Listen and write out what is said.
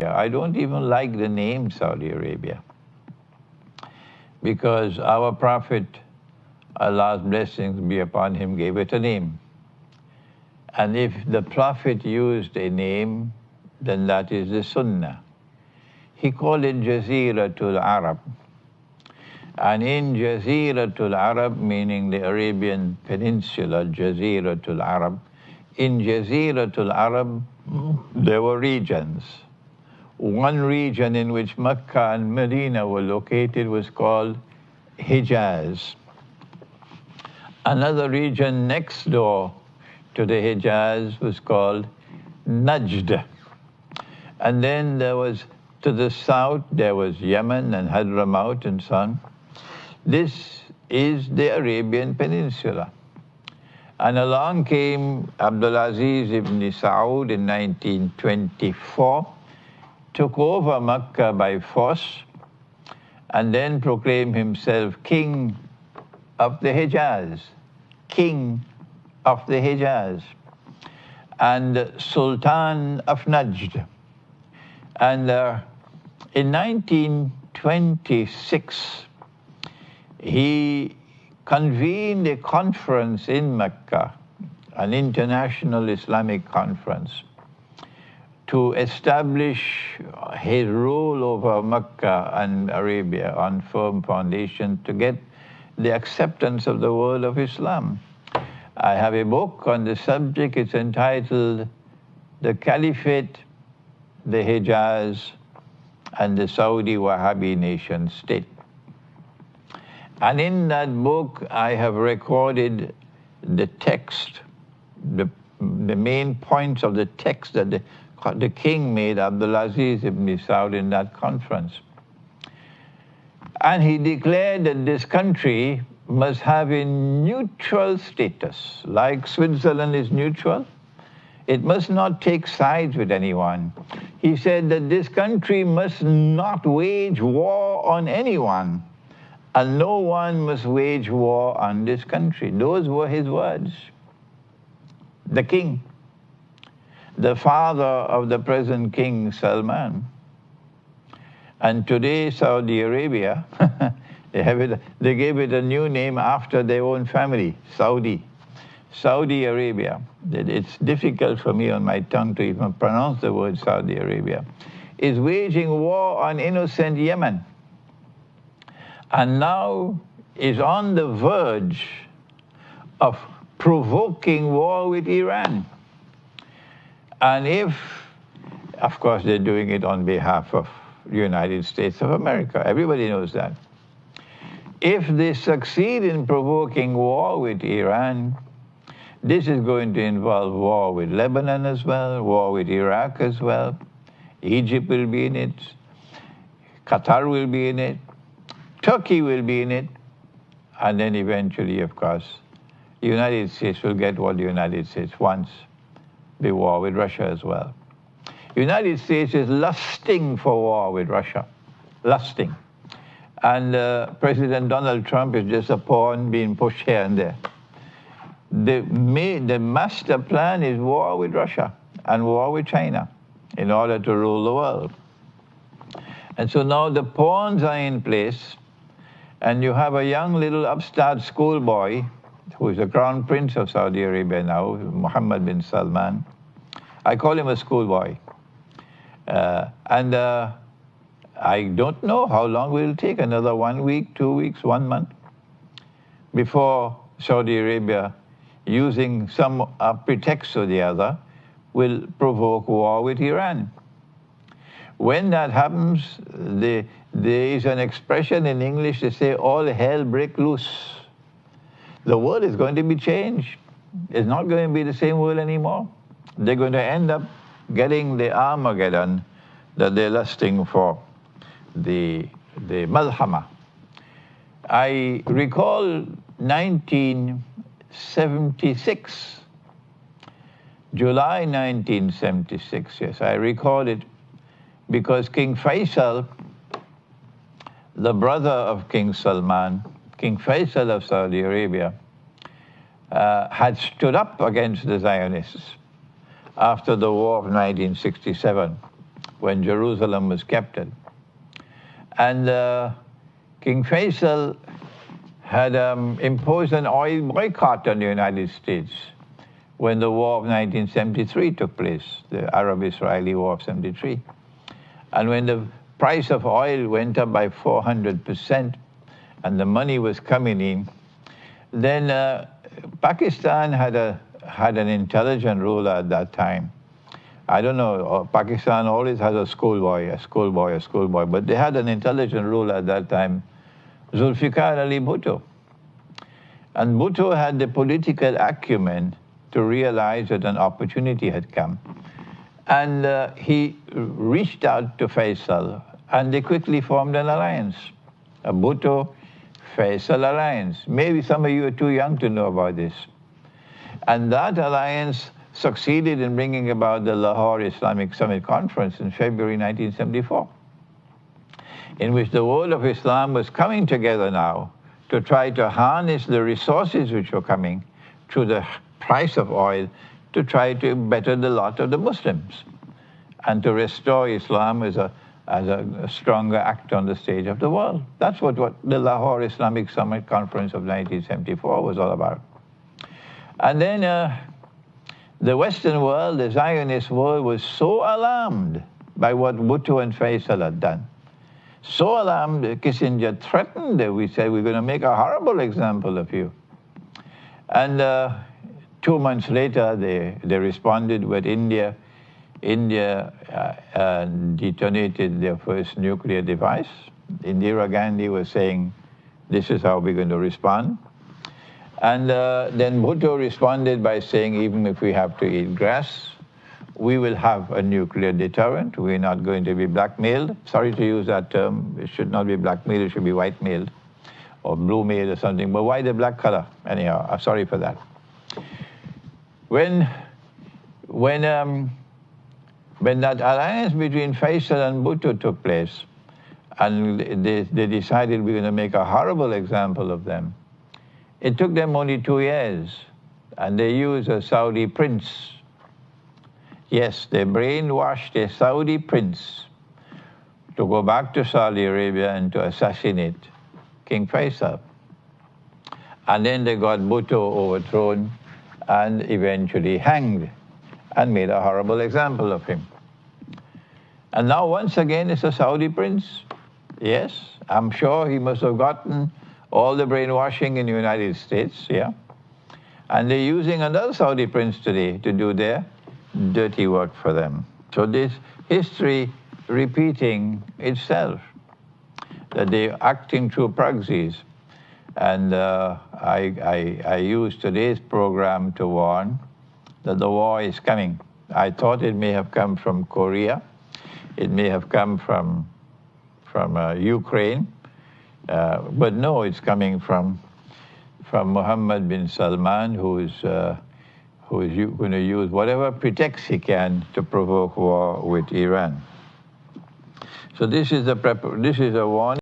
I don't even like the name Saudi Arabia, because our Prophet, Allah's blessings be upon him, gave it a name. And if the Prophet used a name, then that is the Sunnah. He called it Jaziratul Arab. And in Jaziratul Arab, meaning the Arabian Peninsula, Jaziratul Arab, in Jaziratul Arab, there were regions. One region in which Mecca and Medina were located was called Hijaz. Another region next door to the Hijaz was called Najd. And then there was, to the south, there was Yemen and Hadramaut and so on. This is the Arabian Peninsula. And along came Abdulaziz ibn Saud in 1924, took over Mecca by force, and then proclaimed himself king of the Hijaz, king of the Hijaz, and Sultan of Najd. And in 1926, he convened a conference in Mecca, an international Islamic conference, to establish his rule over Mecca and Arabia on firm foundation to get the acceptance of the world of Islam. I have a book on the subject. It's entitled The Caliphate, the Hijaz, and the Saudi Wahhabi Nation State. And in that book, I have recorded the text, the main points of the text that the king made, Abdulaziz ibn Saud, in that conference. And he declared that this country must have a neutral status, like Switzerland is neutral. It must not take sides with anyone. He said that this country must not wage war on anyone, and no one must wage war on this country. Those were his words. The king, the father of the present King Salman. And today, Saudi Arabia, they gave it a new name after their own family, Saudi Arabia. It's difficult for me on my tongue to even pronounce the word Saudi Arabia, is waging war on innocent Yemen, and now is on the verge of provoking war with Iran. And if, of course, they're doing it on behalf of the United States of America. Everybody knows that. If they succeed in provoking war with Iran, this is going to involve war with Lebanon as well, war with Iraq as well. Egypt will be in it. Qatar will be in it. Turkey will be in it. And then eventually, of course, the United States will get what the United States wants, the war with Russia as well. The United States is lusting for war with Russia, lusting. And President Donald Trump is just a pawn being pushed here and there. The master plan is war with Russia and war with China in order to rule the world. And so now the pawns are in place, and you have a young little upstart schoolboy who is the crown prince of Saudi Arabia now, Mohammed bin Salman. I call him a schoolboy. I don't know how long it will take, another 1 week, 2 weeks, 1 month, before Saudi Arabia, using some pretext or the other, will provoke war with Iran. When that happens, there is an expression in English, they say, all hell break loose. The world is going to be changed. It's not going to be the same world anymore. They're going to end up getting the Armageddon that they're lusting for, the Malhama. I recall 1976, July 1976, yes, I recall it because King Faisal, the brother of King Salman, King Faisal of Saudi Arabia, had stood up against the Zionists after the war of 1967. when Jerusalem was captured. And King Faisal had imposed an oil boycott on the United States when the War of 1973 took place, the Arab-Israeli War of 73. And when the price of oil went up by 400% and the money was coming in, then Pakistan had an intelligent ruler at that time. I don't know, Pakistan always has a schoolboy, but they had an intelligent ruler at that time, Zulfikar Ali Bhutto. And Bhutto had the political acumen to realize that an opportunity had come. And he reached out to Faisal, and they quickly formed an alliance, a Bhutto-Faisal alliance. Maybe some of you are too young to know about this. And that alliance succeeded in bringing about the Lahore Islamic Summit Conference in February 1974, in which the world of Islam was coming together now to try to harness the resources which were coming through the price of oil to try to better the lot of the Muslims and to restore Islam as a stronger actor on the stage of the world. That's what the Lahore Islamic Summit Conference of 1974 was all about. And then the Western world, the Zionist world, was so alarmed by what Bhutto and Faisal had done. So alarmed, Kissinger threatened that we said, we're going to make a horrible example of you. And 2 months later, they responded with India. India detonated their first nuclear device. Indira Gandhi was saying, this is how we're going to respond. And then Bhutto responded by saying, even if we have to eat grass, we will have a nuclear deterrent. We're not going to be blackmailed. Sorry to use that term. It should not be blackmailed. It should be white-mailed or blue-mailed or something. But why the black color? Anyhow, I'm sorry for that. When that alliance between Faisal and Bhutto took place, and they decided we're going to make a horrible example of them, it took them only 2 years, and they used a Saudi prince. Yes, they brainwashed a Saudi prince to go back to Saudi Arabia and to assassinate King Faisal. And then they got Bhutto overthrown and eventually hanged and made a horrible example of him. And now once again it's a Saudi prince. Yes, I'm sure he must have gotten all the brainwashing in the United States, yeah. And they're using another Saudi prince today to do their dirty work for them. So this history repeating itself, that they're acting through proxies. And I use today's program to warn that the war is coming. I thought it may have come from Korea. It may have come from Ukraine. But no, it's coming from Mohammed bin Salman, who is going to use whatever pretext he can to provoke war with Iran. So this is a warning.